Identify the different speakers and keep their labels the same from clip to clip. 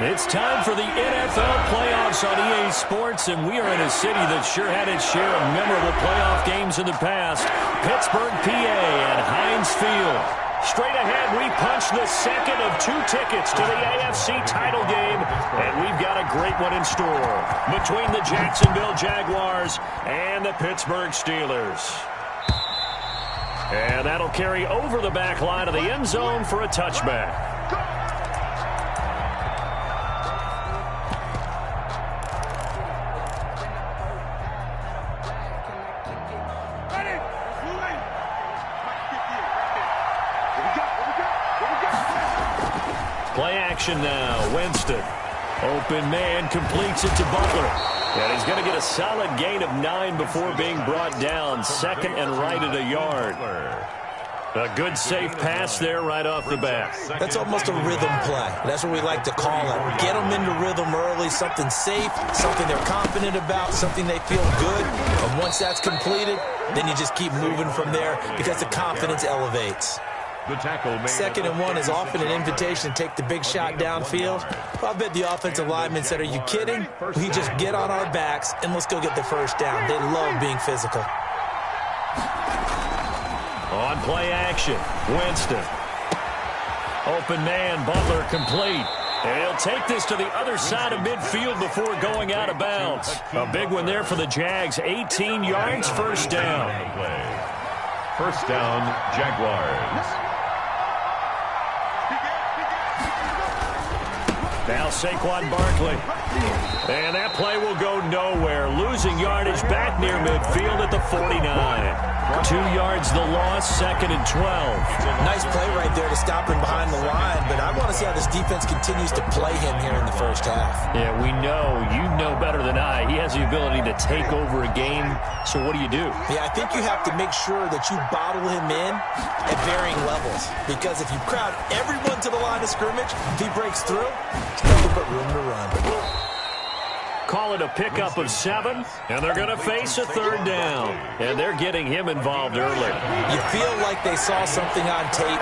Speaker 1: It's time for the NFL playoffs on EA Sports, and we are in a city that sure had its share of memorable playoff games in the past. Pittsburgh, PA at Heinz Field. Straight ahead, we punch the second of 2 tickets to the AFC title game, and we've got a great one in store between the Jacksonville Jaguars and the Pittsburgh Steelers. And that'll carry over the back line of the end zone for a touchback. Play action now. Winston. Open man completes it to Butler. And he's going to get a solid gain of 9 before being brought down. Second and right at a yard. A good safe pass there right off the bat.
Speaker 2: That's almost a rhythm play. That's what we like to call it. Get them into rhythm early, something safe, something they're confident about, something they feel good. And once that's completed, then you just keep moving from there because the confidence elevates. Second and 1 is often an invitation to take the big shot downfield. I bet the offensive lineman said, are you kidding? We just get on our backs and let's go get the first down. They love being physical.
Speaker 1: On play action, Winston. Open man, Butler complete. And he'll take this to the other side of midfield before going out of bounds. A big one there for the Jags. 18 yards, first down.
Speaker 3: First down, Jaguars.
Speaker 1: Now Saquon Barkley. And that play will go nowhere. Losing yardage back near midfield at the 49. 2 yards the loss, second and 12.
Speaker 2: Nice play right there to stop him behind the line, but I want to see how this defense continues to play him here in the first half.
Speaker 1: Yeah, we know. You know better than I. He has the ability to take over a game, so what do?
Speaker 2: Yeah, I think you have to make sure that you bottle him in at varying levels, because if you crowd everyone to the line of scrimmage, if he breaks through, there's nothing but room to run.
Speaker 1: Call it a pickup of 7, and they're going to face a third down. And they're getting him involved early.
Speaker 2: You feel like they saw something on tape,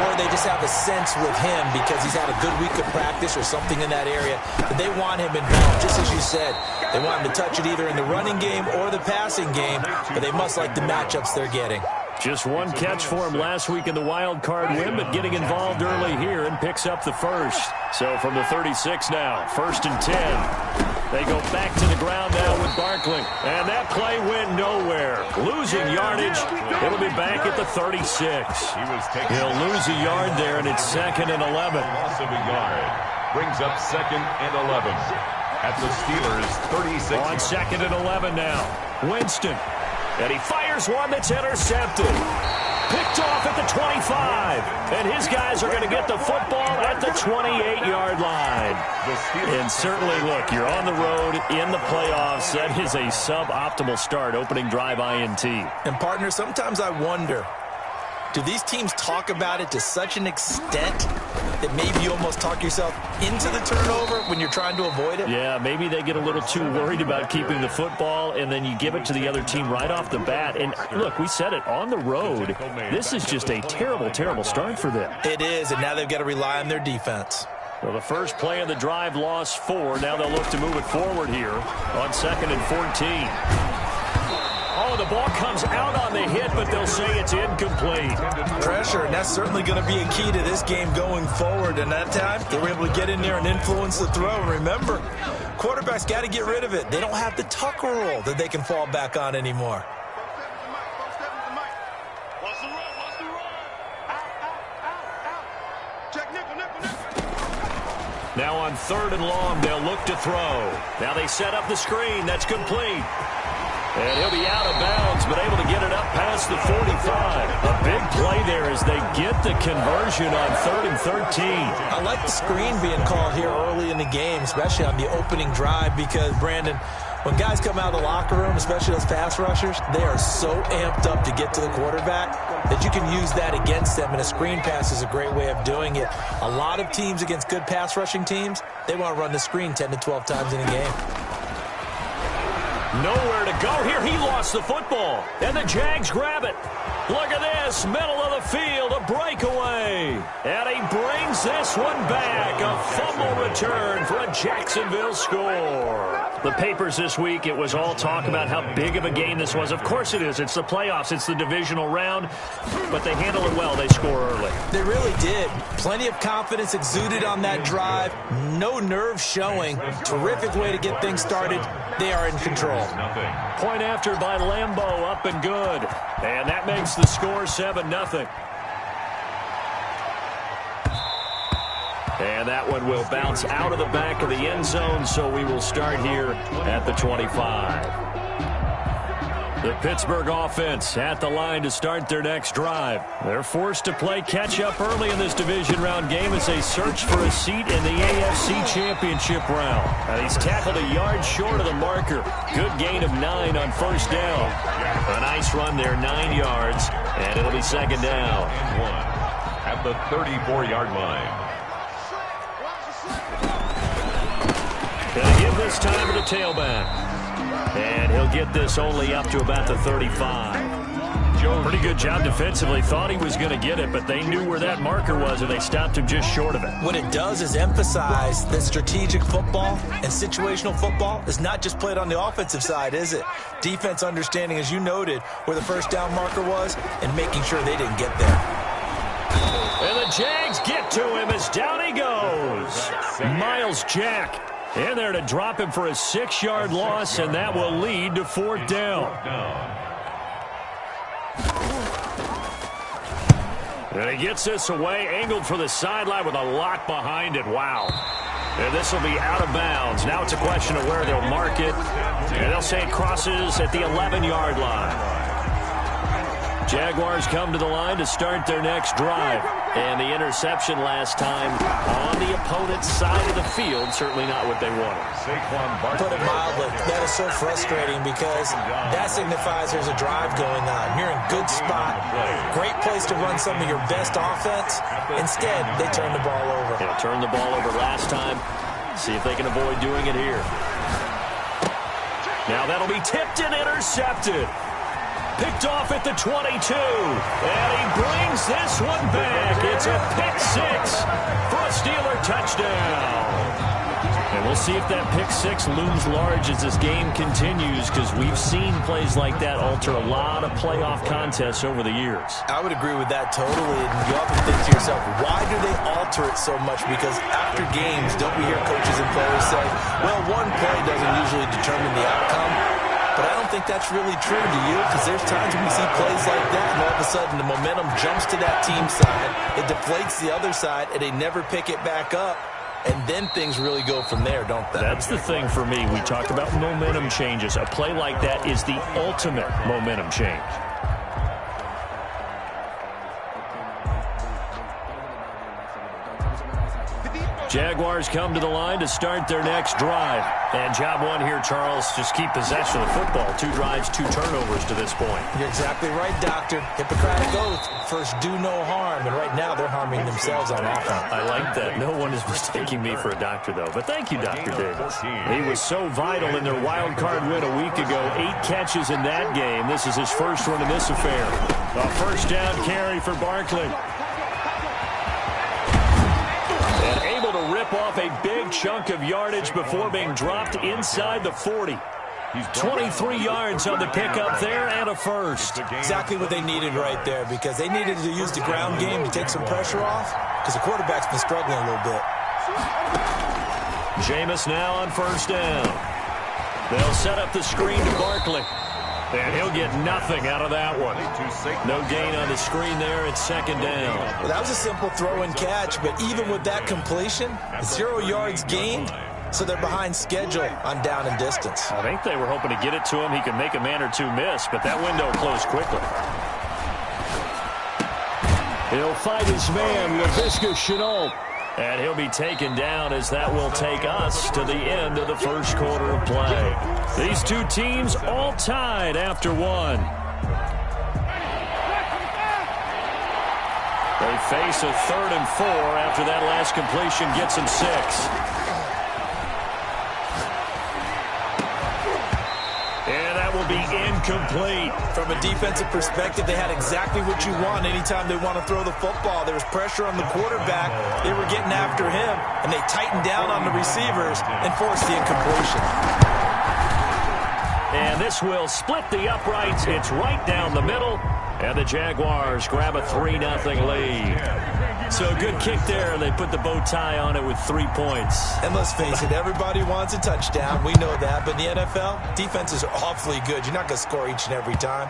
Speaker 2: or they just have a sense with him because he's had a good week of practice or something in that area. But they want him involved, just as you said. They want him to touch it either in the running game or the passing game, but they must like the matchups they're getting.
Speaker 1: Just one catch for him last week in the wild card win, but getting involved early here and picks up the first. So from the 36 now, first and 10. They go back to the ground now with Barkley. And that play went nowhere. Losing yardage. It'll be back at the 36. He'll lose a yard there, and it's second and 11.
Speaker 3: Loss of a yard brings up second and 11 at the Steelers' 36.
Speaker 1: On second and 11 now. Winston. And he fires one that's intercepted. Picked off at the 25. And his guys are going to get the football at the 28-yard line. And certainly, look, you're on the road in the playoffs. That is a suboptimal start, opening drive INT.
Speaker 2: And, partner, sometimes I wonder, do these teams talk about it to such an extent that maybe you almost talk yourself into the turnover when you're trying to avoid it?
Speaker 1: Yeah, maybe they get a little too worried about keeping the football, and then you give it to the other team right off the bat. And, look, we said it, on the road, this is just a terrible, terrible start for them.
Speaker 2: It is, and now they've got to rely on their defense.
Speaker 1: Well, the first play of the drive lost 4. Now they'll look to move it forward here on second and 14. Oh, the ball comes out on the hit, but they'll say it's incomplete.
Speaker 2: Pressure, and that's certainly going to be a key to this game going forward. And that time, they were able to get in there and influence the throw. Remember, quarterbacks got to get rid of it. They don't have the Tucker rule that they can fall back on anymore.
Speaker 1: Now on third and long, they'll look to throw. Now they set up the screen. That's complete. And he'll be out of bounds, but able to get it up past the 45. A big play there as they get the conversion on third and 13.
Speaker 2: I like the screen being called here early in the game, especially on the opening drive, because, Brandon, when guys come out of the locker room, especially those pass rushers, they are so amped up to get to the quarterback that you can use that against them, and a screen pass is a great way of doing it. A lot of teams against good pass rushing teams, they want to run the screen 10 to 12 times in a game.
Speaker 1: Nowhere to go here. He lost lost the football, and the Jags grab it. Look at this, middle of the field, a breakaway. And he brings this one back, a fumble return for a Jacksonville score. The papers this week, it was all talk about how big of a game this was. Of course it is. It's the playoffs. It's the divisional round. But they handle it well. They score early.
Speaker 2: They really did. Plenty of confidence exuded on that drive. No nerve showing. Terrific way to get things started. They are in control.
Speaker 1: Point after by Lambeau, up and good. And that makes the score 7-0. And that one will bounce out of the back of the end zone, so we will start here at the 25. The Pittsburgh offense at the line to start their next drive. They're forced to play catch-up early in this division round game as they search for a seat in the AFC Championship round. And he's tackled a yard short of the marker. Good gain of 9 on first down. A nice run there, 9 yards, and it'll be second down.
Speaker 3: And 1 at the 34-yard line.
Speaker 1: Gonna give this time to the tailback. And he'll get this only up to about the 35. Pretty good job defensively. Thought he was going to get it, but they knew where that marker was, and they stopped him just short of it.
Speaker 2: What it does is emphasize that strategic football and situational football is not just played on the offensive side, is it? Defense understanding, as you noted, where the first down marker was and making sure they didn't get there.
Speaker 1: And the Jags get to him as down he goes. Myles Jack in there to drop him for a 6-yard loss, and that will lead to 4th down. And he gets this away, angled for the sideline with a lock behind it. Wow. And this will be out of bounds. Now it's a question of where they'll mark it. And they'll say it crosses at the 11-yard line. Jaguars come to the line to start their next drive. And the interception last time on the opponent's side of the field, certainly not what they wanted.
Speaker 2: Put it mildly, that is so frustrating because that signifies there's a drive going on. You're in good spot, great place to run some of your best offense. Instead, they turn the ball over.
Speaker 1: They'll turn the ball over last time. See if they can avoid doing it here. Now that'll be tipped and intercepted. Picked off at the 22. And he brings this one back. It's a pick-6 for a Steeler touchdown. And we'll see if that pick-6 looms large as this game continues, because we've seen plays like that alter a lot of playoff contests over the years.
Speaker 2: I would agree with that totally. And you often think to yourself, why do they alter it so much? Because after games, don't we hear coaches and players say, well, one play doesn't usually determine the outcome. But I don't think that's really true, do you? Because there's times when we see plays like that, and all of a sudden the momentum jumps to that team side, it deflates the other side, and they never pick it back up. And then things really go from there, don't they?
Speaker 1: That's the thing for me. We talk about momentum changes. A play like that is the ultimate momentum change. Jaguars come to the line to start their next drive. And job one here, Charles, just keep possession of the football. 2 drives, 2 turnovers to this point.
Speaker 2: You're exactly right, Doctor. Hippocratic oath. First, do no harm. And right now, they're harming themselves on offense.
Speaker 1: I like that. No one is mistaking me for a doctor, though. But thank you, Dr. Davis. He was so vital in their wild card win a week ago. 8 catches in that game. This is his first one in this affair. A first down carry for Barkley. And able to rip off a big chunk of yardage before being dropped inside the 40. 23 yards on the pickup there and a first.
Speaker 2: Exactly what they needed right there, because they needed to use the ground game to take some pressure off, because the quarterback's been struggling a little bit.
Speaker 1: Jameis now on first down. They'll set up the screen to Barkley. And he'll get nothing out of that one. No gain on the screen there. It's second down.
Speaker 2: Well, that was a simple throw and catch, but even with that completion, 0 yards gained, so they're behind schedule on down and distance.
Speaker 1: I think they were hoping to get it to him. He could make a man or two miss, but that window closed quickly. He'll fight his man, Laviska Shenault. And he'll be taken down as that will take us to the end of the first quarter of play. These two teams all tied after one. They face a 3rd and 4 after that last completion gets them 6. And that will be incomplete.
Speaker 2: From a defensive perspective, they had exactly what you want anytime they want to throw the football. There was pressure on the quarterback. They were getting after him, and they tightened down on the receivers and forced the incompletion.
Speaker 1: And this will split the uprights. It's right down the middle. And the Jaguars grab a 3-0 lead. So a good kick there, and they put the bow tie on it with 3 points.
Speaker 2: And let's face it, everybody wants a touchdown. We know that. But in the NFL, defenses are awfully good. You're not going to score each and every time.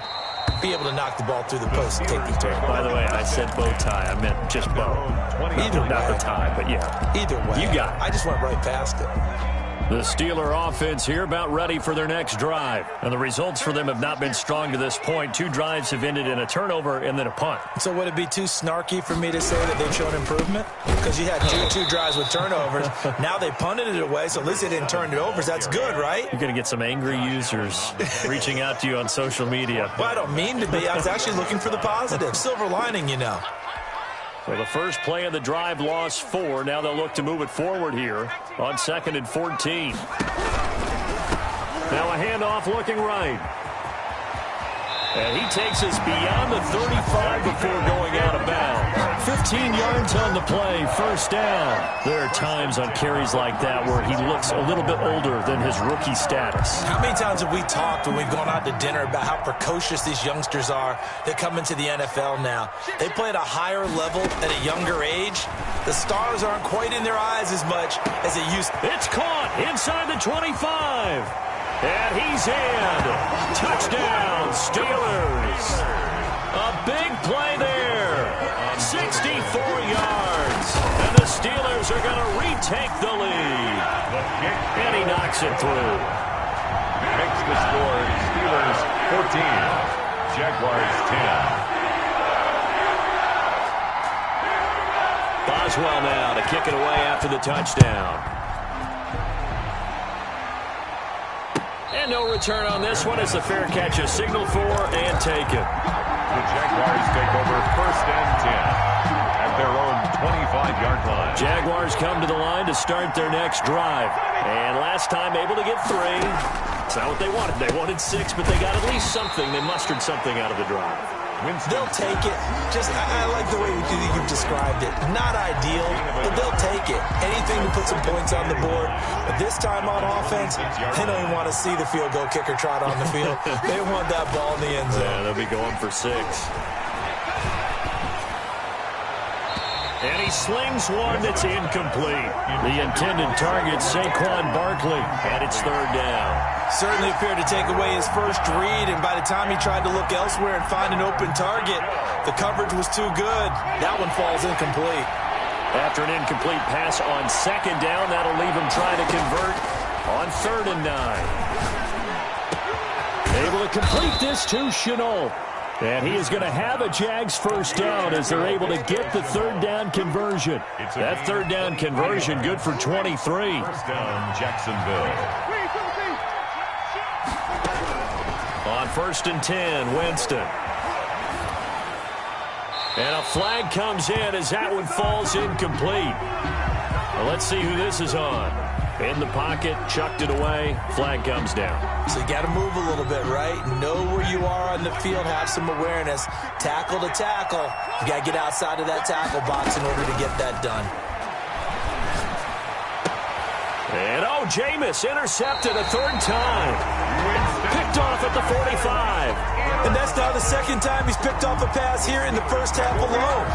Speaker 2: Be able to knock the ball through the post and take the turn.
Speaker 1: By the way, I said bow tie. I meant just bow.
Speaker 2: Either way.
Speaker 1: Not the tie, but yeah.
Speaker 2: Either way.
Speaker 1: You got it.
Speaker 2: I just went right past it.
Speaker 1: The Steeler offense here about ready for their next drive. And the results for them have not been strong to this point. 2 drives have ended in a turnover and then a punt.
Speaker 2: So would it be too snarky for me to say that they've shown improvement? Because you had two drives with turnovers. Now they punted it away, so at least they didn't turn it over. That's good, right?
Speaker 1: You're going to get some angry users reaching out to you on social media.
Speaker 2: Well, I don't mean to be. I was actually looking for the positive. Silver lining, you know.
Speaker 1: So the first play of the drive lost 4. Now they'll look to move it forward here on 2nd and 14. Now a handoff looking right. And he takes us beyond the 35 before going out of bounds. 15 yards on the play, first down. There are times on carries like that where he looks a little bit older than his rookie status.
Speaker 2: How many times have we talked when we've gone out to dinner about how precocious these youngsters are that come into the NFL now? They play at a higher level at a younger age. The stars aren't quite in their eyes as much as it used to.
Speaker 1: It's caught inside the 25. And he's in. Touchdown, Steelers. A big play there. 64 yards. And the Steelers are going to retake the lead. And he knocks it through.
Speaker 3: Makes the score Steelers 14, Jaguars 10.
Speaker 1: Boswell now to kick it away after the touchdown. And no return on this one. It's a fair catch, a signal for, and take it.
Speaker 3: The Jaguars take over 1st and 10 at their own 25-yard line.
Speaker 1: Jaguars come to the line to start their next drive. And last time able to get 3. It's not what they wanted. They wanted 6, but they got at least something. They mustered something out of the drive.
Speaker 2: They'll take it. I like the way you've described it. Not ideal, but they'll take it. Anything to put some points on the board. But this time on offense, they don't even want to see the field goal kicker trot on the field. They want that ball in the end zone.
Speaker 1: Yeah, they'll be going for 6. And he slings one that's incomplete. The intended target, Saquon Barkley, and it's 3rd down.
Speaker 2: Certainly appeared to take away his first read, and by the time he tried to look elsewhere and find an open target, the coverage was too good. That one falls incomplete.
Speaker 1: After an incomplete pass on 2nd down, that'll leave him trying to convert on 3rd and 9. Able to complete this to Shenault. And he is going to have a Jags first down as they're able to get the 3rd down conversion. That 3rd down conversion good for 23.
Speaker 3: First down, Jacksonville.
Speaker 1: On 1st and 10, Winston. And a flag comes in as that one falls incomplete. Well, let's see who this is on. In the pocket, chucked it away, flag comes down.
Speaker 2: So you got to move a little bit, right? Know where you are on the field, have some awareness. Tackle to tackle. You got to get outside of that tackle box in order to get that done.
Speaker 1: And Jameis intercepted a 3rd time. Picked off at the 45.
Speaker 2: And that's now the 2nd time he's picked off a pass here in the first half alone.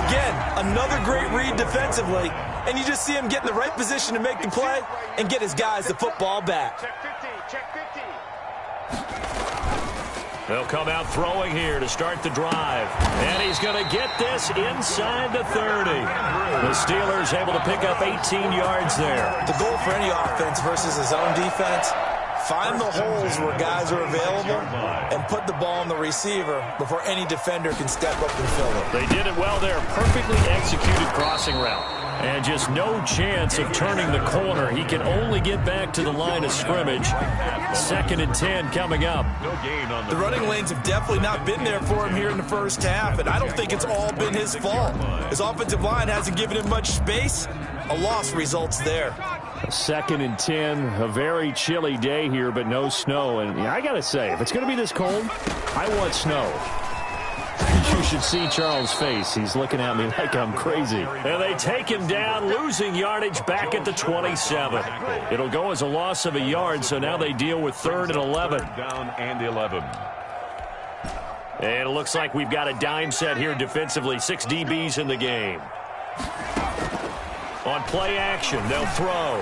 Speaker 2: Again, another great read defensively. And you just see him get in the right position to make the play and get his guys the football back.
Speaker 1: They'll come out throwing here to start the drive. And he's going to get this inside the 30. The Steelers able to pick up 18 yards there.
Speaker 2: The goal for any offense versus his own defense, find the holes where guys are available and put the ball on the receiver before any defender can step up and fill it.
Speaker 1: They did it well there. Perfectly executed crossing route. And just no chance of turning the corner. He can only get back to the line of scrimmage. 2nd and 10 coming up.
Speaker 2: The running lanes have definitely not been there for him here in the first half, and I don't think it's all been his fault. His offensive line hasn't given him much space. A loss results there.
Speaker 1: 2nd and 10, a very chilly day here, but no snow. And I got to say, if it's going to be this cold, I want snow. You should see Charles' face. He's looking at me like I'm crazy. And they take him down, losing yardage back at the 27. It'll go as a loss of a yard, so now they deal with 3rd and 11.
Speaker 3: Down and 11.
Speaker 1: And it looks like we've got a dime set here defensively. 6 DBs in the game. On play action, they'll throw.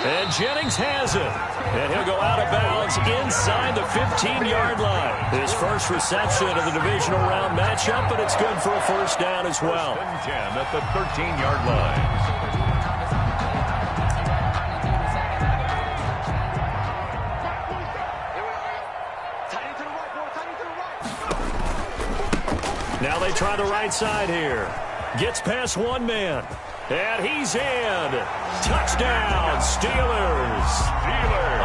Speaker 1: And Jennings has it. And he'll go out of bounds inside the 15-yard line. His first reception of the divisional round matchup, but it's good for a first down as well.
Speaker 3: 10 at the 13-yard line.
Speaker 1: Now they try the right side here. Gets past one man. And he's in. Touchdown, Steelers.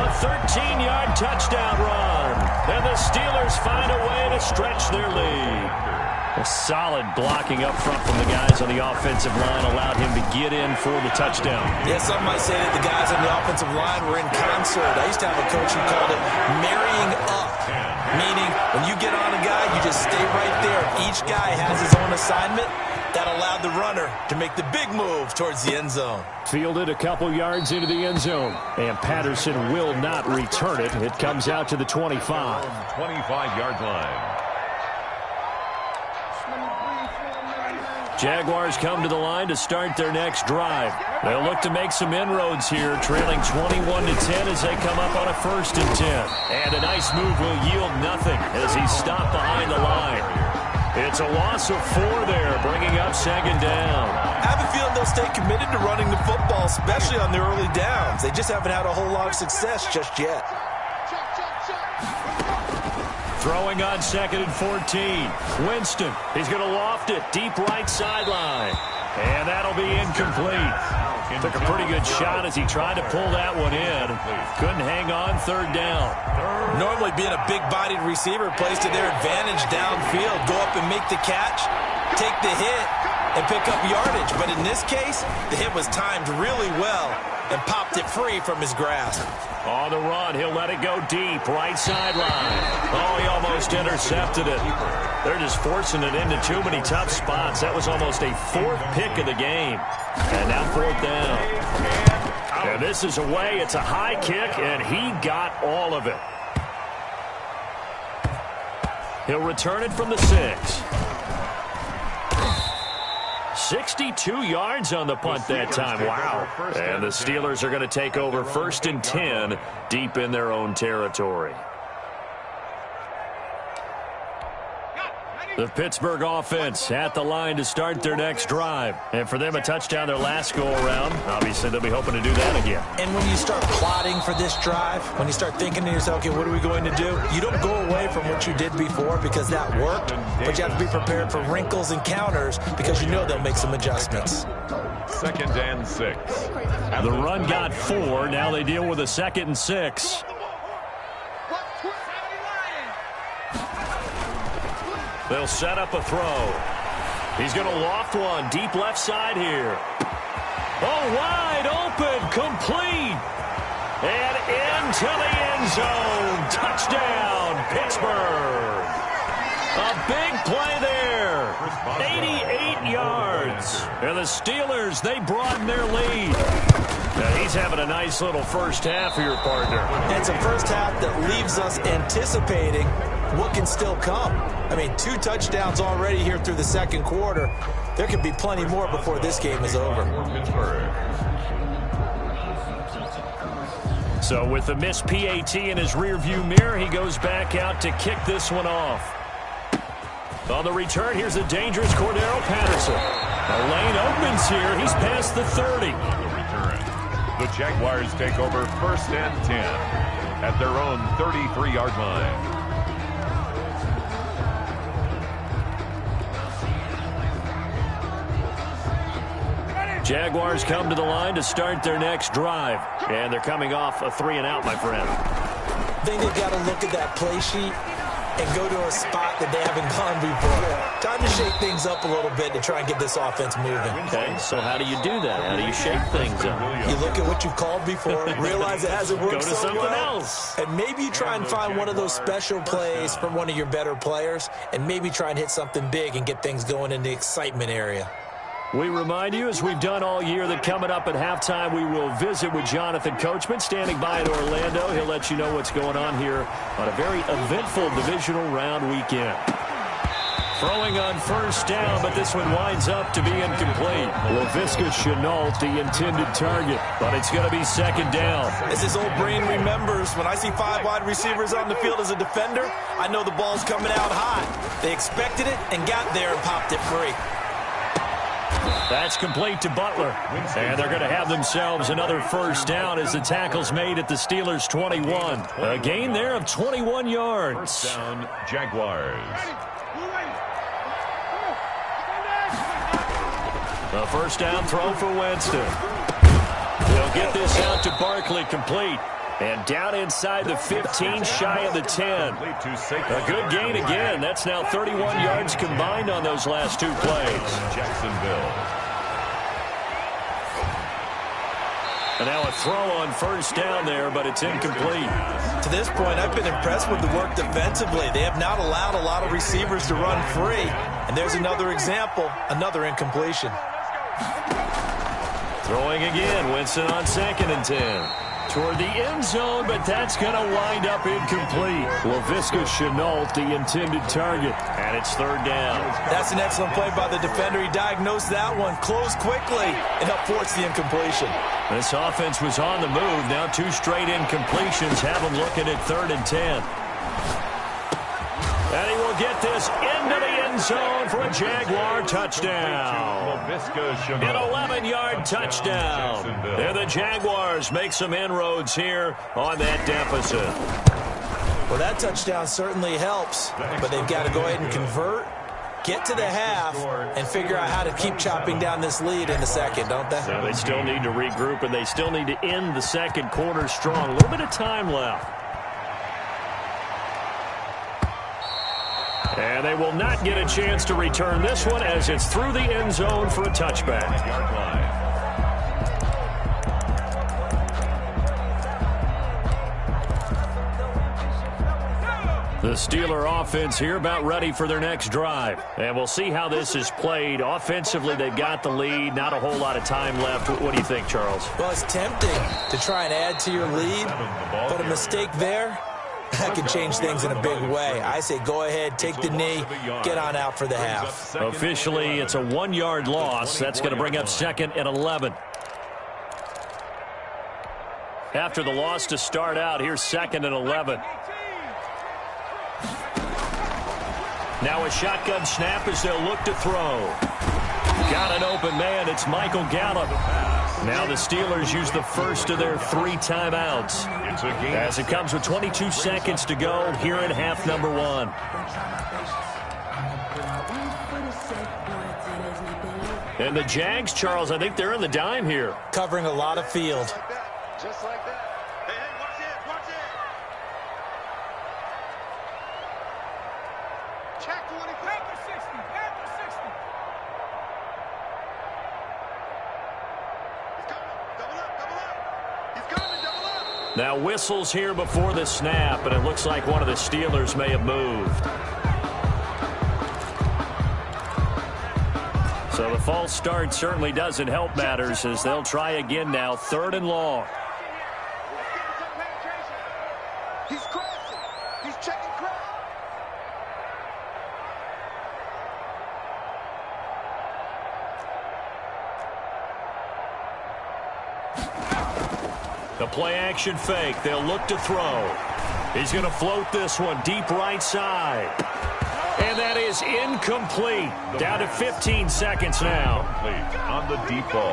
Speaker 1: A 13-yard touchdown run. And the Steelers find a way to stretch their lead. A solid blocking up front from the guys on the offensive line allowed him to get in for the touchdown.
Speaker 2: Yeah, some might say that the guys on the offensive line were in concert. I used to have a coach who called it marrying up, meaning when you get on a guy, you just stay right there. Each guy has his own assignment. That allowed the runner to make the big move towards the end zone.
Speaker 1: Fielded a couple yards into the end zone. And Patterson will not return it. It comes out to the 25.
Speaker 3: 25-yard line.
Speaker 1: Jaguars come to the line to start their next drive. They'll look to make some inroads here, trailing 21-10 as they come up on a 1st and 10. And a nice move will yield nothing as he's stopped behind the line. It's a loss of 4 there, bringing up 2nd down.
Speaker 2: I have a feeling they'll stay committed to running the football, especially on the early downs. They just haven't had a whole lot of success just yet.
Speaker 1: Throwing on 2nd and 14. Winston, he's going to loft it deep right sideline. And that'll be incomplete. Took a pretty good shot as he tried to pull that one in. Couldn't hang on 3rd down.
Speaker 2: Normally being a big-bodied receiver plays to their advantage downfield. Go up and make the catch, take the hit, and pick up yardage. But in this case, the hit was timed really well and popped it free from his grasp.
Speaker 1: On the run, he'll let it go deep, right sideline. Oh, he almost intercepted it. They're just forcing it into too many tough spots. That was almost a 4th pick of the game. And now 4th down. And this is away. It's a high kick, and he got all of it. He'll return it from the 6. 62 yards on the punt that time. Wow. And the Steelers are going to take over 1st and 10 deep in their own territory. The Pittsburgh offense at the line to start their next drive. And for them, a touchdown their last go-around. Obviously, they'll be hoping to do that again.
Speaker 2: And when you start plotting for this drive, when you start thinking to yourself, okay, what are we going to do? You don't go away from what you did before because that worked, but you have to be prepared for wrinkles and counters because you know they'll make some adjustments.
Speaker 3: 2nd and 6.
Speaker 1: The run got 4. Now they deal with a 2nd and 6. They'll set up a throw. He's going to loft one deep left side here. Oh, wide open, complete. And into the end zone. Touchdown, Pittsburgh. A big play there. 88 yards. And the Steelers, they broaden their lead. Now he's having a nice little first half for your partner.
Speaker 2: It's a first half that leaves us anticipating what can still come. I mean, 2 touchdowns already here through the 2nd quarter. There could be plenty more before this game is over.
Speaker 1: So with the missed PAT in his rearview mirror, he goes back out to kick this one off. On the return, here's the dangerous Cordero Patterson. The lane opens here. He's past the 30.
Speaker 3: The Jaguars take over 1st and 10 at their own 33-yard line.
Speaker 1: Jaguars come to the line to start their next drive. And they're coming off a 3-and-out, my friend.
Speaker 2: I think they've got to look at that play sheet and go to a spot that they haven't gone before. Time to shake things up a little bit to try and get this offense moving.
Speaker 1: Okay, so how do you do that? How do you shake things up?
Speaker 2: You look at what you called before, realize it hasn't worked
Speaker 1: Go to
Speaker 2: so
Speaker 1: something
Speaker 2: well,
Speaker 1: else.
Speaker 2: and maybe you try and find one of those special plays from one of your better players, and maybe try and hit something big and get things going in the excitement area.
Speaker 1: We remind you, as we've done all year, that coming up at halftime, we will visit with Jonathan Coachman, standing by in Orlando. He'll let you know what's going on here on a very eventful divisional round weekend. Throwing on first down, but this one winds up to be incomplete. Laviska Shenault, the intended target, but it's going to be second down.
Speaker 2: As his old brain remembers, when I see 5 wide receivers on the field as a defender, I know the ball's coming out hot. They expected it and got there and popped it free.
Speaker 1: That's complete to Butler. And they're going to have themselves another first down as the tackle's made at the Steelers' 21. A gain there of 21 yards.
Speaker 3: First down, Jaguars.
Speaker 1: A first down throw for Winston. He'll get this out to Barkley, complete. And down inside the 15, shy of the 10. A good gain again. That's now 31 yards combined on those last 2 plays.
Speaker 3: Jacksonville.
Speaker 1: And now a throw on first down there, but it's incomplete.
Speaker 2: To this point, I've been impressed with the work defensively. They have not allowed a lot of receivers to run free. And there's another example, another incompletion.
Speaker 1: Throwing again, Winston on 2nd and 10. Toward the end zone, but that's going to wind up incomplete. Laviska Shenault, the intended target, and it's 3rd down.
Speaker 2: That's an excellent play by the defender. He diagnosed that one, closed quickly, and helped force the incompletion.
Speaker 1: This offense was on the move. Now 2 straight incompletions have them looking at 3rd and 10. And he will get this into the end zone for a Jaguar touchdown. An 11-yard touchdown. And the Jaguars make some inroads here on that deficit.
Speaker 2: Well, that touchdown certainly helps, but they've got to go ahead and convert, get to the half, and figure out how to keep chopping down this lead in the second, don't they?
Speaker 1: So they still need to regroup, and they still need to end the second quarter strong. A little bit of time left. And they will not get a chance to return this one as it's through the end zone for a touchback. The Steeler offense here about ready for their next drive. And we'll see how this is played. Offensively, they've got the lead. Not a whole lot of time left. What do you think, Charles?
Speaker 2: Well, it's tempting to try and add to your lead, but a mistake there, that can change things in a big way. I say go ahead, take the knee, get on out for the half.
Speaker 1: Officially, it's a 1-yard loss. That's going to bring up 2nd and 11. After the loss to start out, here's 2nd and 11. Now a shotgun snap as they'll look to throw. Got an open man. It's Michael Gallup. Now the Steelers use the first of their 3 timeouts as it comes with 22 seconds to go here in half number 1. And the Jags, Charles, I think they're in the dime here.
Speaker 2: Covering a lot of field.
Speaker 4: Just like that. Hey, watch it, watch it. Check 20. Back to 60. Back to 60. He's coming. Double up, double up. He's coming, double up.
Speaker 1: Now whistles here before the snap, and it looks like one of the Steelers may have moved. So the false start certainly doesn't help matters as they'll try again now, 3rd and long.
Speaker 4: He's crossing. He's checking cross.
Speaker 1: The play action fake. They'll look to throw. He's going to float this one deep right side. And that is incomplete. Down to 15 seconds now.
Speaker 3: On the deep ball.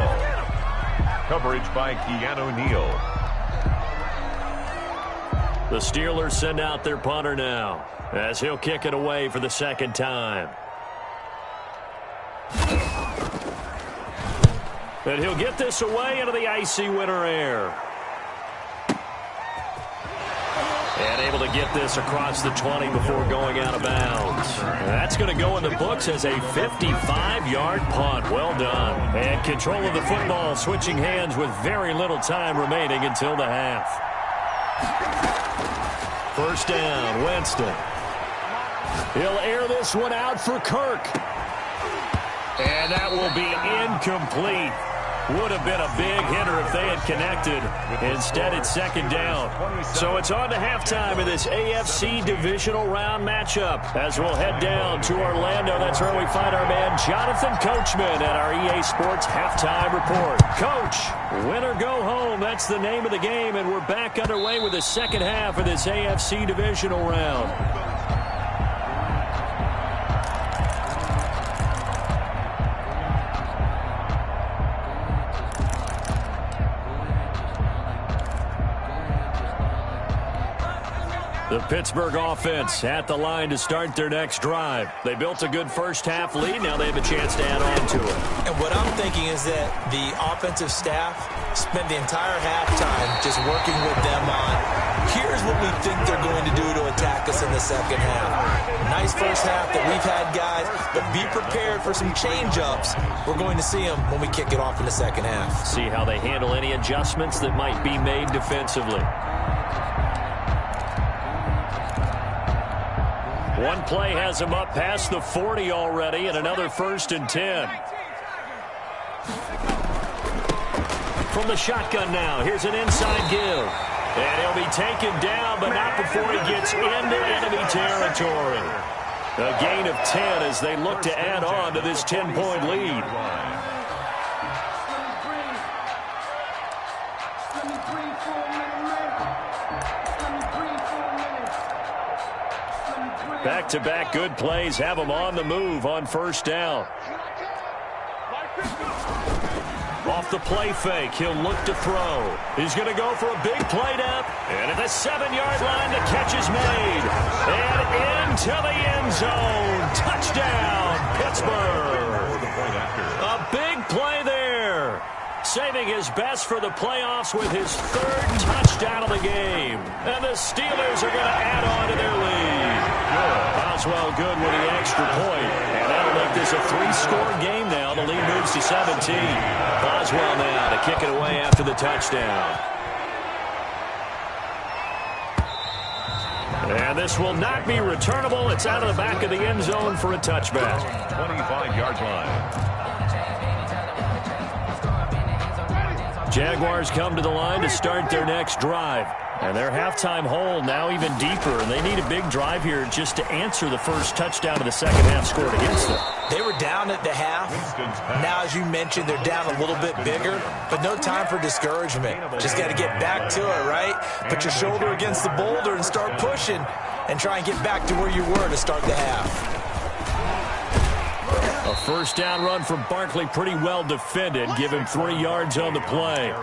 Speaker 3: Coverage by Keanu Neal.
Speaker 1: The Steelers send out their punter now as he'll kick it away for the 2nd time. And he'll get this away into the icy winter air. And able to get this across the 20 before going out of bounds. That's going to go in the books as a 55-yard punt. Well done. And control of the football, switching hands with very little time remaining until the half. First down, Winston. He'll air this one out for Kirk. And that will be incomplete. Would have been a big hitter if they had connected. Instead, it's second down. So it's on to halftime in this AFC divisional round matchup. As we'll head down to Orlando, that's where we find our man Jonathan Coachman at our EA Sports Halftime Report. Coach, win or go home, that's the name of the game, and we're back underway with the second half of this AFC divisional round. The Pittsburgh offense at the line to start their next drive. They built a good first-half lead. Now they have a chance to add on to it.
Speaker 2: And what I'm thinking is that the offensive staff spent the entire halftime just working with them on, here's what we think they're going to do to attack us in the second half. Nice first half that we've had, guys, but be prepared for some change-ups. We're going to see them when we kick it off in the second half.
Speaker 1: See how they handle any adjustments that might be made defensively. One play has him up past the 40 already, and another 1st and 10. From the shotgun now, here's an inside give. And he'll be taken down, but not before he gets into enemy territory. A gain of 10 as they look to add on to this 10-point lead. Back-to-back good plays have him on the move on first down. Off the play fake, he'll look to throw. He's going to go for a big play up. And at the 7-yard line, the catch is made. And into the end zone. Touchdown, Pittsburgh. A big play there. Saving his best for the playoffs with his 3rd touchdown of the game. And the Steelers are going to add on to their lead. Boswell good with the extra point. And that'll make this a 3-score game now. The lead moves to 17. Boswell now to kick it away after the touchdown. And this will not be returnable. It's out of the back of the end zone for a touchback.
Speaker 3: 25-yard line.
Speaker 1: Jaguars come to the line to start their next drive. And their halftime hole now even deeper, and they need a big drive here just to answer the first touchdown of the second half scored against them.
Speaker 2: They were down at the half. Now, as you mentioned, they're down a little bit bigger, but no time for discouragement. Just got to get back to it, right? Put your shoulder against the boulder and start pushing and try and get back to where you were to start the half.
Speaker 1: A first down run from Barkley, pretty well defended. Give him 3 yards on the play.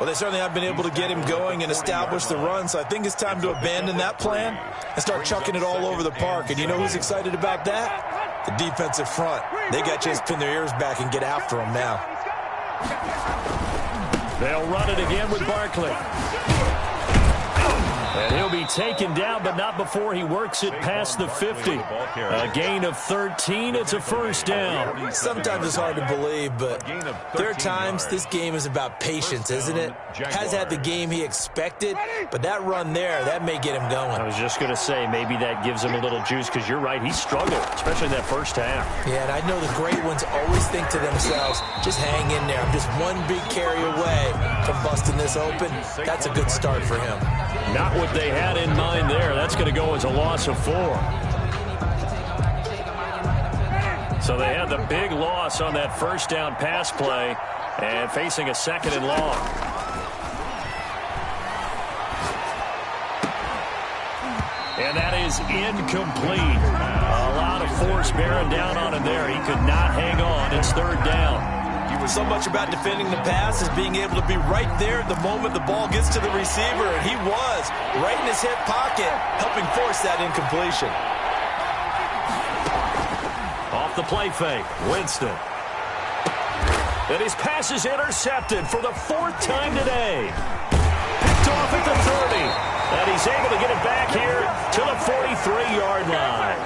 Speaker 2: Well, they certainly have been able to get him going and establish the run, so I think it's time to abandon that plan and start chucking it all over the park. And you know who's excited about that? The defensive front. They got a chance to pin their ears back and get after him now.
Speaker 1: They'll run it again with Barkley. And he'll be taken down, but not before he works it past the 50. A gain of 13. It's a first down.
Speaker 2: Sometimes it's hard to believe, but there are times this game is about patience, isn't it? Has had the game he expected, but that run there, that may get him going.
Speaker 1: I was just going to say, maybe that gives him a little juice, because you're right, he struggled, especially in that first half.
Speaker 2: Yeah, and I know the great ones always think to themselves, just hang in there. I'm just one big carry away from busting this open. That's a good start for him.
Speaker 1: Not what they had in mind there. That's going to go as a loss of 4. So they had the big loss on that first down pass play and facing a 2nd and long. And that is incomplete. A lot of force bearing down on him there. He could not hang on. It's 3rd down.
Speaker 2: So much about defending the pass is being able to be right there at the moment the ball gets to the receiver, and he was right in his hip pocket, helping force that incompletion.
Speaker 1: Off the play fake, Winston. And his pass is intercepted for the 4th time today. Picked off at the 30. And he's able to get it back here to the 43-yard line.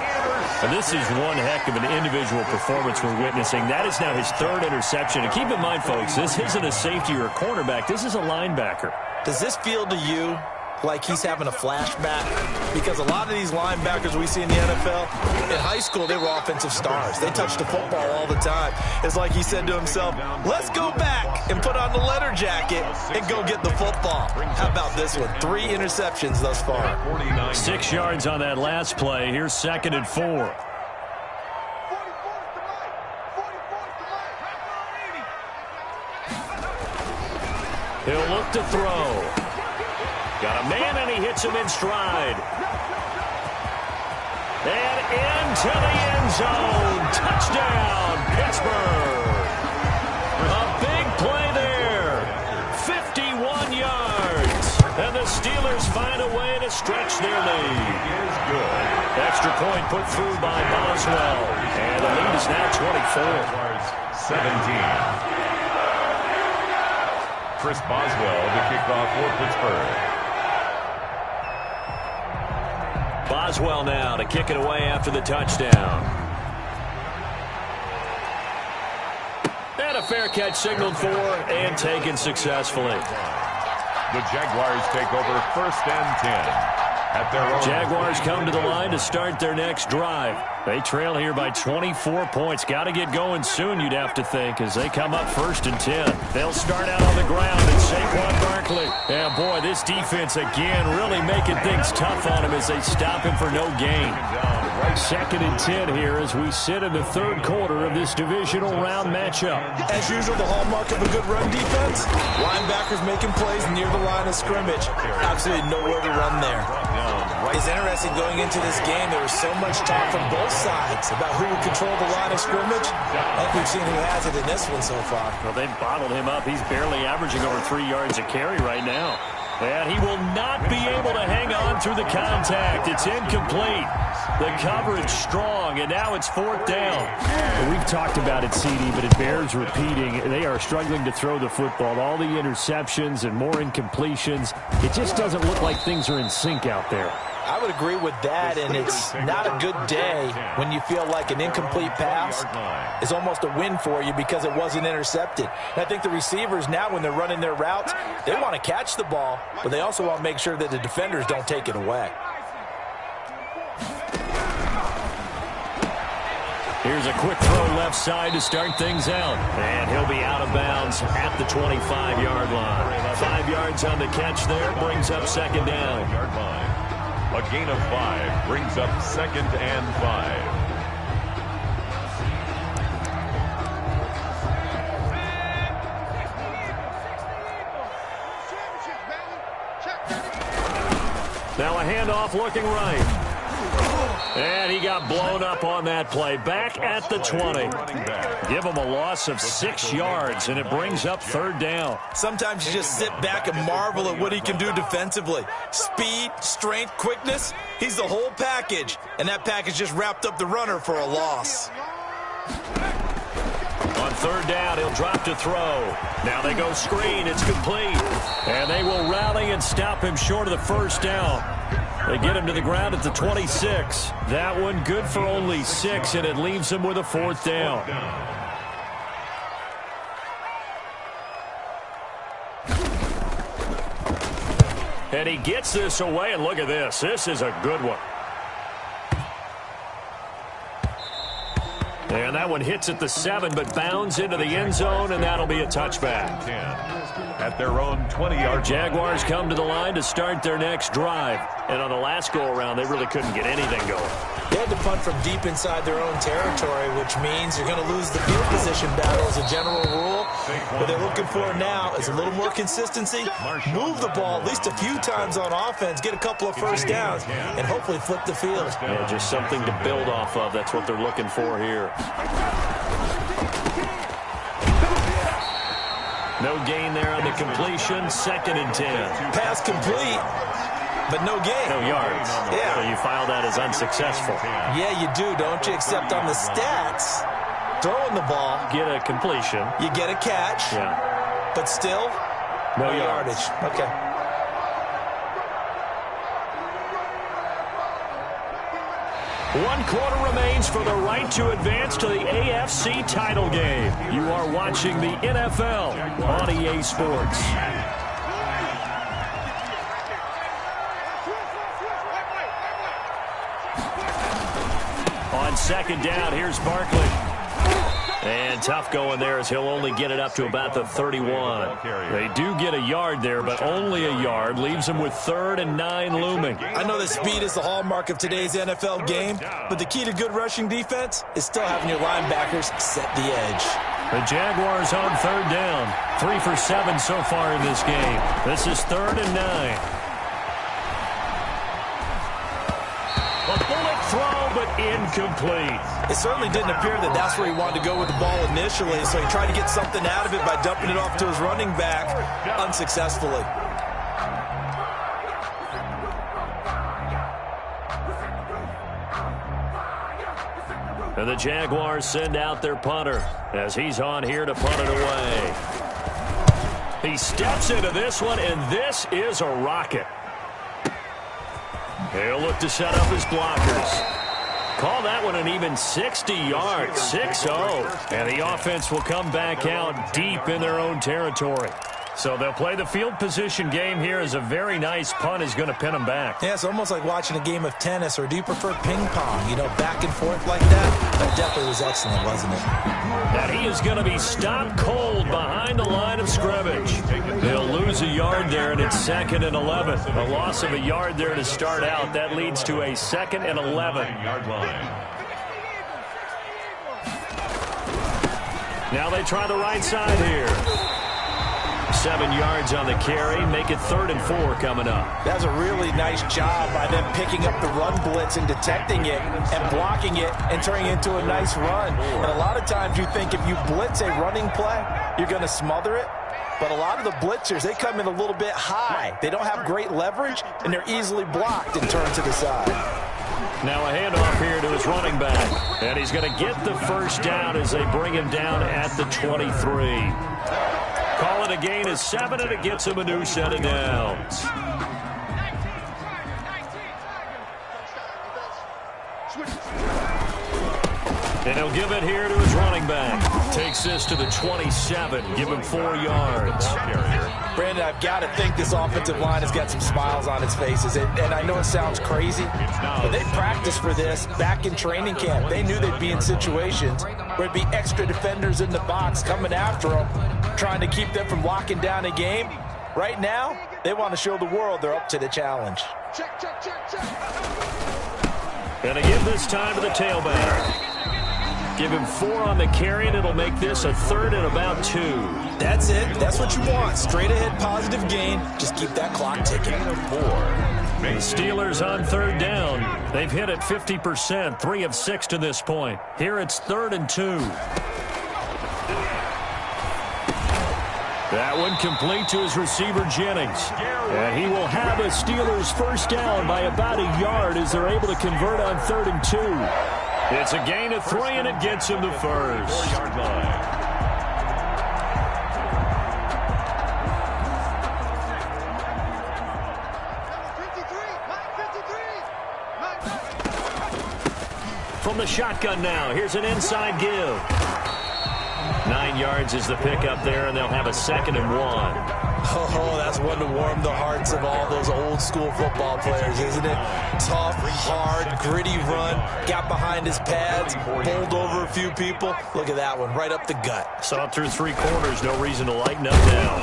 Speaker 1: And this is one heck of an individual performance we're witnessing. That is now his third interception. And keep in mind, folks, this isn't a safety or a cornerback. This is a linebacker.
Speaker 2: Does this feel to you like he's having a flashback? Because a lot of these linebackers we see in the NFL, in high school, they were offensive stars. They touched the football all the time. It's like he said to himself, let's go back and put on the leather jacket and go get the football. How about this one? 3 interceptions thus far.
Speaker 1: 6 yards on that last play. Here's 2nd and 4. He'll look to throw. Got a man, and he hits him in stride. And into the end zone. Touchdown, Pittsburgh. A big play there. 51 yards. And the Steelers find a way to stretch their lead. Extra point put through by Boswell. And the lead is now 24.
Speaker 3: 17. Chris Boswell to kick off for Pittsburgh.
Speaker 1: Boswell now to kick it away after the touchdown. And a fair catch signaled for and taken successfully.
Speaker 3: The Jaguars take over 1st and 10. At their own.
Speaker 1: Jaguars come to the line to start their next drive. They trail here by 24 points. Got to get going soon, you'd have to think, as they come up 1st and 10. They'll start out on the ground, and Saquon Barkley. And boy, this defense again really making things tough on him as they stop him for no gain. 2nd and 10 here as we sit in the 3rd quarter of this divisional round matchup.
Speaker 2: As usual, the hallmark of a good run defense, linebackers making plays near the line of scrimmage. Absolutely nowhere to run there. It's interesting going into this game. There was so much talk from both sides about who would control the line of scrimmage. I think we've seen who has it in this one so far.
Speaker 1: Well, they've bottled him up. He's barely averaging over 3 yards a carry right now. And he will not be able to hang on through the contact. It's incomplete. The coverage strong, and now it's 4th down. Well, we've talked about it, CD, but it bears repeating. They are struggling to throw the football. All the interceptions and more incompletions. It just doesn't look like things are in sync out there.
Speaker 2: I would agree with that, and it's not a good day when you feel like an incomplete pass is almost a win for you because it wasn't intercepted. And I think the receivers now, when they're running their routes, they want to catch the ball, but they also want to make sure that the defenders don't take it away.
Speaker 1: Here's a quick throw left side to start things out. And he'll be out of bounds at the 25-yard line. 5 yards on the catch there, brings up 2nd down.
Speaker 3: A gain of 5 brings up 2nd and 5.
Speaker 1: Now a handoff looking right. And he got blown up on that play. Back at the 20. Give him a loss of 6 yards, and it brings up 3rd down.
Speaker 2: Sometimes you just sit back and marvel at what he can do defensively. Speed, strength, quickness. He's the whole package. And that package just wrapped up the runner for a loss.
Speaker 1: On 3rd down, he'll drop to throw. Now they go screen. It's complete. And they will rally and stop him short of the 1st down. They get him to the ground at the 26. That one good for only 6, and it leaves him with a 4th down. And he gets this away, and look at this. This is a good one. And that one hits at the 7, but bounds into the end zone, and that'll be a touchback.
Speaker 3: 10 at their own 20-yard.
Speaker 1: Jaguars come to the line to start their next drive. And on the last go-around, they really couldn't get anything going.
Speaker 2: They had to punt from deep inside their own territory, which means you're going to lose the field position battle as a general rule. What they're looking for now is a little more consistency, move the ball at least a few times on offense, get a couple of 1st downs, and hopefully flip the field.
Speaker 1: Yeah, just something to build off of. That's what they're looking for here. No gain there on the completion. 2nd and 10.
Speaker 2: Pass complete, but no gain.
Speaker 1: No yards.
Speaker 2: Yeah.
Speaker 1: So you file that as unsuccessful.
Speaker 2: Yeah, you do, don't you? Except on the stats, throwing the ball,
Speaker 1: Get a completion.
Speaker 2: you get a catch,
Speaker 1: Yeah.
Speaker 2: but still,
Speaker 1: No
Speaker 2: yardage.
Speaker 1: yards.
Speaker 2: Okay.
Speaker 1: 1 quarter remains for the right to advance to the AFC title game. You are watching the NFL on EA Sports. On second down, here's Barkley. And tough going there as he'll only get it up to about the 31. They do get a yard there, but only a yard. Leaves them with 3rd and 9 looming.
Speaker 2: I know that speed is the hallmark of today's NFL game, but the key to good rushing defense is still having your linebackers set the edge.
Speaker 1: The Jaguars on 3rd down. 3 for 7 so far in this game. This is 3rd and 9. A bullet throw, but incomplete.
Speaker 2: It certainly didn't appear that that's where he wanted to go with the ball initially, so he tried to get something out of it by dumping it off to his running back unsuccessfully.
Speaker 1: And the Jaguars send out their punter as he's on here to punt it away. He steps into this one, and this is a rocket. He'll look to set up his blockers. Call that one an even 60 yards, 6-0. And the offense will come back out deep in their own territory. So they'll play the field position game here as a very nice punt is going to pin them back.
Speaker 2: Yeah, it's almost like watching a game of tennis, or do you prefer ping pong? You know, back and forth like that? That definitely was excellent, wasn't it?
Speaker 1: And he is going to be stopped cold behind the line of scrimmage. They'll lose a yard there, and it's 2nd and 11. A loss of a yard there to start out. That leads to a 2nd and 11. Now they try the right side here. 7 yards on the carry, make it 3rd and 4 coming up.
Speaker 2: That's a really nice job by them picking up the run blitz and detecting it and blocking it and turning it into a nice run. And a lot of times you think if you blitz a running play, you're going to smother it. But a lot of the blitzers, they come in a little bit high. They don't have great leverage, and they're easily blocked and turned to the side.
Speaker 1: Now a handoff here to his running back. And he's going to get the first down as they bring him down at the 23. Call it a gain of 7, and it gets him a new set of downs. And he'll give it here to his running back. Takes this to the 27. Give him 4 yards.
Speaker 2: Brandon, I've got to think this offensive line has got some smiles on its faces. And I know it sounds crazy, but they practiced for this back in training camp. They knew they'd be in situations where it'd be extra defenders in the box coming after them, trying to keep them from locking down a game. Right now, they want to show the world they're up to the challenge.
Speaker 4: Check, check, check, check.
Speaker 1: And they give this time to the tailback. Give him 4 on the carry, and it'll make this a 3rd and about 2.
Speaker 2: That's it. That's what you want. Straight ahead positive gain. Just keep that clock ticking.
Speaker 1: The Steelers on 3rd down. They've hit it 50%, 3 of 6 to this point. Here it's 3rd and 2. That one complete to his receiver, Jennings. And he will have a Steelers first down by about a yard as they're able to convert on 3rd and 2. It's a gain of 3, and it gets him the first.
Speaker 3: 4-yard line.
Speaker 1: From the shotgun now, here's an inside give. 9 yards is the pickup there, and they'll have a 2nd and 1.
Speaker 2: Oh, that's one to warm the hearts of all those old school football players, isn't it? Tough, hard, gritty run, got behind his pads, bowled over a few people. Look at that one, right up the gut.
Speaker 1: Saw through 3 quarters, no reason to lighten up now.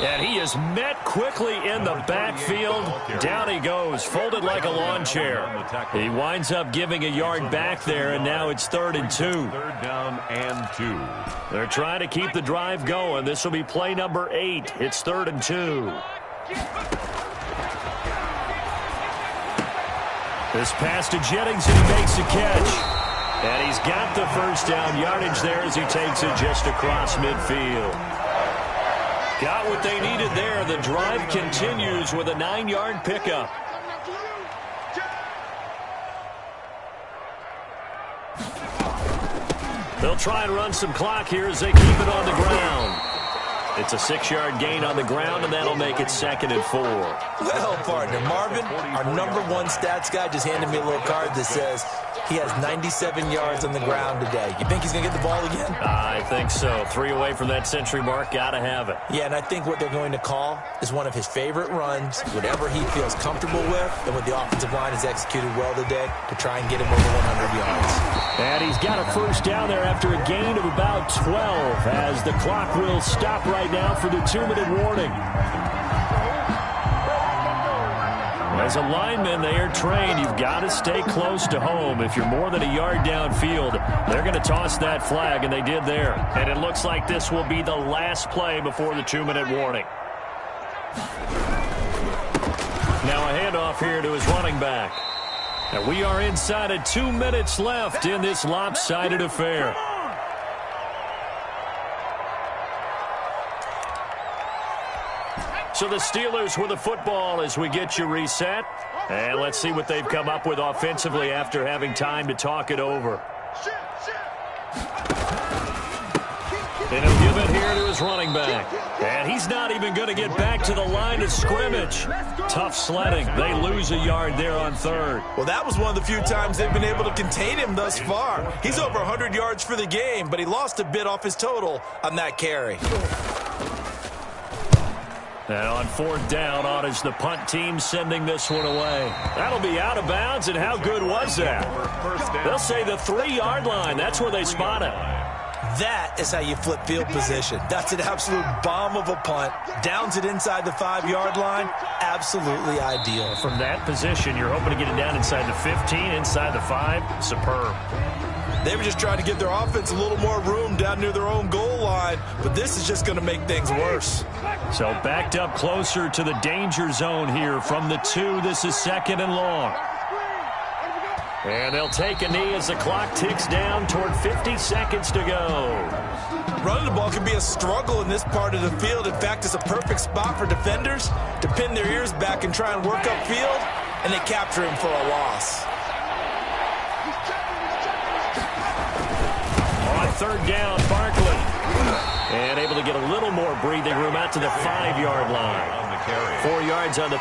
Speaker 1: And he is met quickly in the backfield. Down he goes, folded like a lawn chair. He winds up giving a yard back there, and now it's 3rd and 2.
Speaker 3: 3rd down and 2.
Speaker 1: They're trying to keep the drive going. This will be play number 8. It's 3rd and 2. This pass to Jennings, and he makes the catch. And he's got the first down yardage there as he takes it just across midfield. Got what they needed there. The drive continues with a 9-yard pickup. They'll try and run some clock here as they keep it on the ground. It's a 6-yard gain on the ground, and that'll make it 2nd and 4.
Speaker 2: Well, partner, Marvin, our #1 stats guy just handed me a little card that says he has 97 yards on the ground today. You think he's going to get the ball again?
Speaker 1: I think so. 3 away from that century mark. Got to have it.
Speaker 2: Yeah, and I think what they're going to call is one of his favorite runs, whatever he feels comfortable with, and what the offensive line has executed well today to try and get him over 100 yards.
Speaker 1: And he's got a first down there after a gain of about 12 as the clock will stop right now for the 2-minute warning. As a lineman, they are trained. You've got to stay close to home. If you're more than a yard downfield, they're going to toss that flag, and they did there. And it looks like this will be the last play before the 2-minute warning. Now a handoff here to his running back. And we are inside of 2 minutes left in this lopsided affair. So the Steelers with the football as we get you reset. And let's see what they've come up with offensively after having time to talk it over. And he'll give it here to his running back. And he's not even going to get back to the line of scrimmage. Tough sledding. They lose a yard there on 3rd.
Speaker 2: Well, that was one of the few times they've been able to contain him thus far. He's over 100 yards for the game, but he lost a bit off his total on that carry.
Speaker 1: And on 4th down, on is the punt team sending this one away. That'll be out of bounds, and how good was that? They'll say the 3-yard line. That's where they spot it.
Speaker 2: That is how you flip field position. That's an absolute bomb of a punt. Downs it inside the 5-yard line. Absolutely ideal.
Speaker 1: From that position, you're hoping to get it down inside the 15, inside the 5. Superb.
Speaker 2: They were just trying to give their offense a little more room down near their own goal line, but this is just going to make things worse.
Speaker 1: So backed up closer to the danger zone here from the 2. This is 2nd and long. And they'll take a knee as the clock ticks down toward 50 seconds to go.
Speaker 2: Running the ball can be a struggle in this part of the field. In fact, it's a perfect spot for defenders to pin their ears back and try and work upfield, and they capture him for a loss.
Speaker 1: On 3rd down, Barkley. And able to get a little more breathing room out to the 5-yard line. 4 yards on the